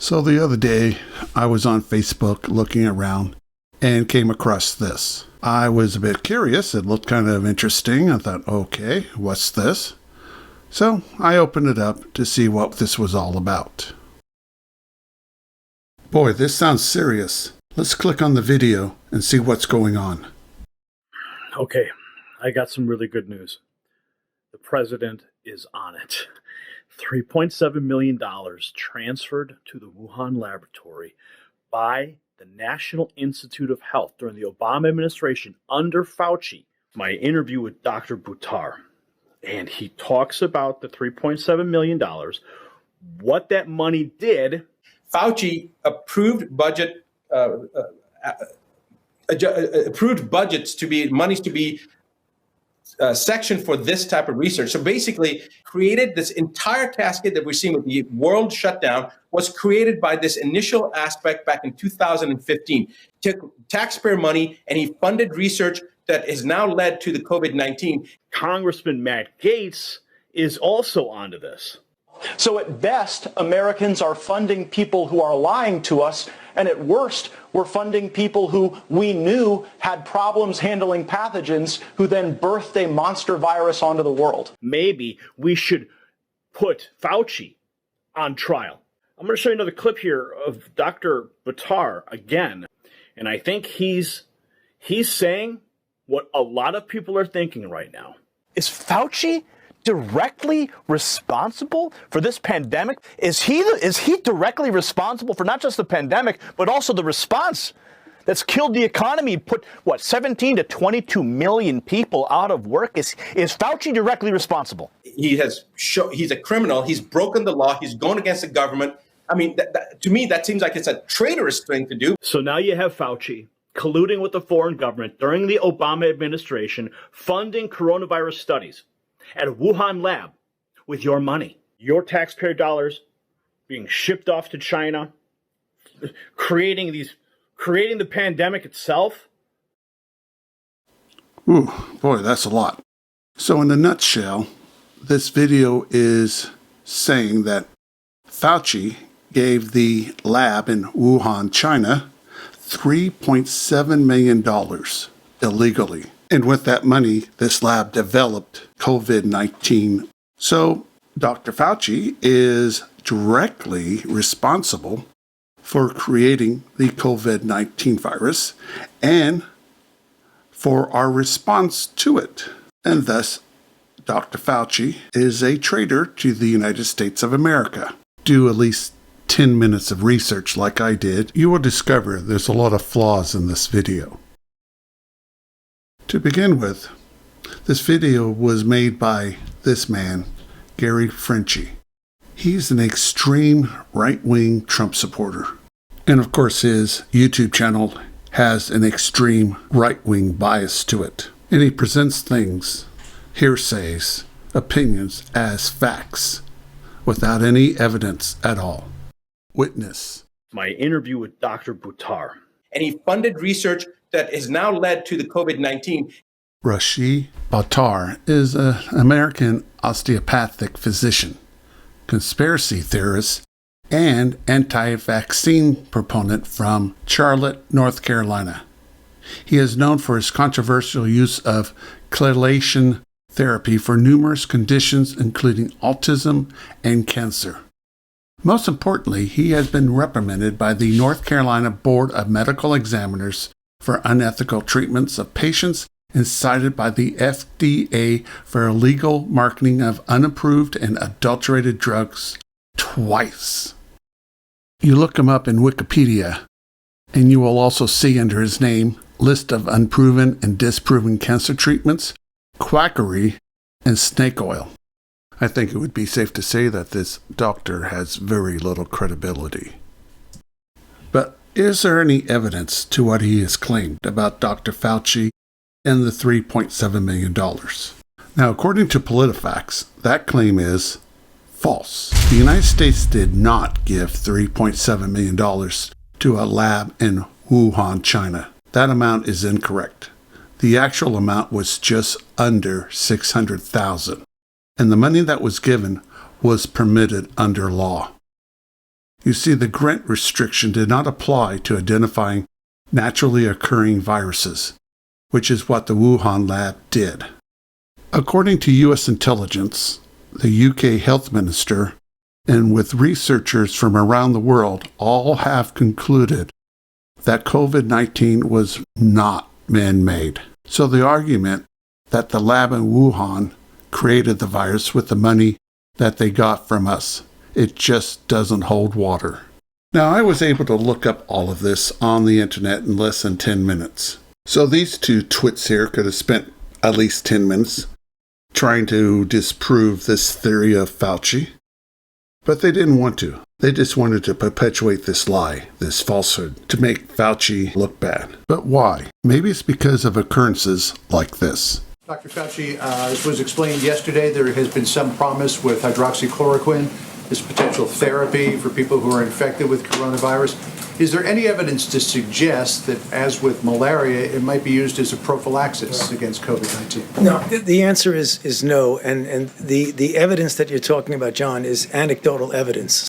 So the other day, I was on Facebook looking around and came across this. I was a bit curious. It looked kind of interesting. I thought, okay, what's this? So I opened it up to see what this was all about. Boy, this sounds serious. Let's click on the video and see what's going on. Okay, I got some really good news. The president is on it. $3.7 million transferred to the Wuhan laboratory by the National Institute of Health during the Obama administration under Fauci. My interview with Dr. Buttar, and he talks about the $3.7 million, what that money did. Fauci approved budgets to be monies to be sectioned for this type of research. So basically created this entire cascade that we're seeing with the world shutdown was created by this initial aspect back in 2015. Took taxpayer money and he funded research that has now led to the COVID-19. Congressman Matt Gaetz is also onto this. So at best, Americans are funding people who are lying to us, and at worst, we're funding people who we knew had problems handling pathogens, who then birthed a monster virus onto the world. Maybe we should put Fauci on trial. I'm going to show you another clip here of Dr. Buttar again, and I think he's saying what a lot of people are thinking right now. Is Fauci directly responsible for this pandemic? Is he directly responsible for not just the pandemic, but also the response that's killed the economy, put, 17 to 22 million people out of work? Is Fauci directly responsible? He's a criminal. He's broken the law. He's gone against the government. I mean, to me, that seems like it's a traitorous thing to do. So now you have Fauci colluding with the foreign government during the Obama administration, funding coronavirus studies at a Wuhan lab with your money, your taxpayer dollars being shipped off to China, creating the pandemic itself. Ooh, boy, that's a lot. So in a nutshell, this video is saying that Fauci gave the lab in Wuhan, China, $3.7 million illegally. And with that money, this lab developed COVID-19. So Dr. Fauci is directly responsible for creating the COVID-19 virus and for our response to it. And thus, Dr. Fauci is a traitor to the United States of America. Do at least 10 minutes of research like I did. You will discover there's a lot of flaws in this video. To begin with, this video was made by this man, Gary Fauci. He's an extreme right-wing Trump supporter. And of course, his YouTube channel has an extreme right-wing bias to it. And he presents things, hearsays, opinions as facts, without any evidence at all. Witness my interview with Dr. Buttar. And he funded research that has now led to the COVID-19. Rashi Buttar is an American osteopathic physician, conspiracy theorist, and anti-vaccine proponent from Charlotte, North Carolina. He is known for his controversial use of chelation therapy for numerous conditions, including autism and cancer. Most importantly, he has been reprimanded by the North Carolina Board of Medical Examiners for unethical treatments of patients and cited by the FDA for illegal marketing of unapproved and adulterated drugs twice. You look him up in Wikipedia, and you will also see under his name list of unproven and disproven cancer treatments, quackery, and snake oil. I think it would be safe to say that this doctor has very little credibility. But is there any evidence to what he has claimed about Dr. Fauci and the $3.7 million? Now, according to PolitiFacts, that claim is false. The United States did not give $3.7 million to a lab in Wuhan, China. That amount is incorrect. The actual amount was just under $600,000, and the money that was given was permitted under law. You see, the grant restriction did not apply to identifying naturally occurring viruses, which is what the Wuhan lab did. According to U.S. intelligence, the UK health minister, and with researchers from around the world, all have concluded that COVID-19 was not man-made. So the argument that the lab in Wuhan created the virus with the money that they got from us, it just doesn't hold water. Now, I was able to look up all of this on the internet in less than 10 minutes. So these two twits here could have spent at least 10 minutes trying to disprove this theory of Fauci. But they didn't want to. They just wanted to perpetuate this lie, this falsehood, to make Fauci look bad. But why? Maybe it's because of occurrences like this. Dr. Fauci, as was explained yesterday, there has been some promise with hydroxychloroquine, this potential therapy for people who are infected with coronavirus. Is there any evidence to suggest that, as with malaria, it might be used as a prophylaxis against COVID-19? No, the answer is no. And the evidence that you're talking about, John, is anecdotal evidence.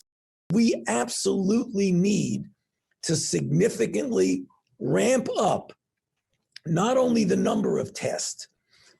We absolutely need to significantly ramp up not only the number of tests,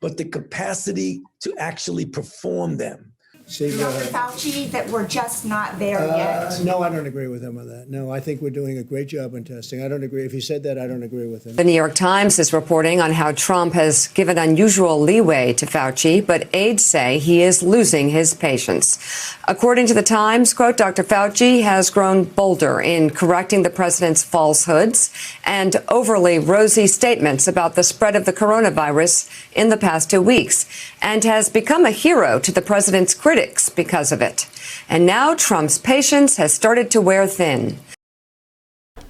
but the capacity to actually perform them. Dr. Fauci, that we're just not there yet. No, I don't agree with him on that. No, I think we're doing a great job on testing. I don't agree. If he said that, I don't agree with him. The New York Times is reporting on how Trump has given unusual leeway to Fauci, but aides say he is losing his patience. According to the Times, quote, Dr. Fauci has grown bolder in correcting the president's falsehoods and overly rosy statements about the spread of the coronavirus in the past 2 weeks, and has become a hero to the president's critics because of it. And now Trump's patience has started to wear thin.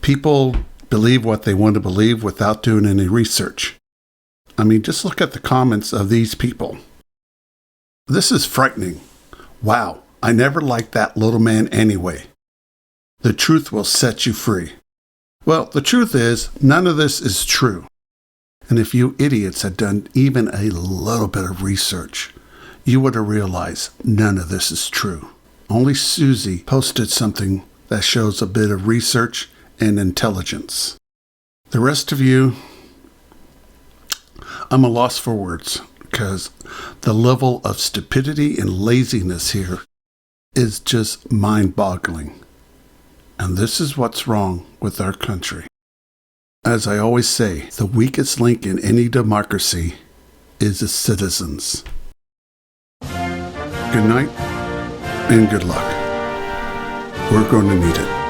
People believe what they want to believe without doing any research. I mean, just look at the comments of these people. This is frightening. Wow, I never liked that little man anyway. The truth will set you free. Well, the truth is, none of this is true. And if you idiots had done even a little bit of research, you would have realized none of this is true. Only Susie posted something that shows a bit of research and intelligence. The rest of you, I'm a loss for words, because the level of stupidity and laziness here is just mind-boggling. And this is what's wrong with our country. As I always say, the weakest link in any democracy is its citizens. Good night and good luck. We're going to need it.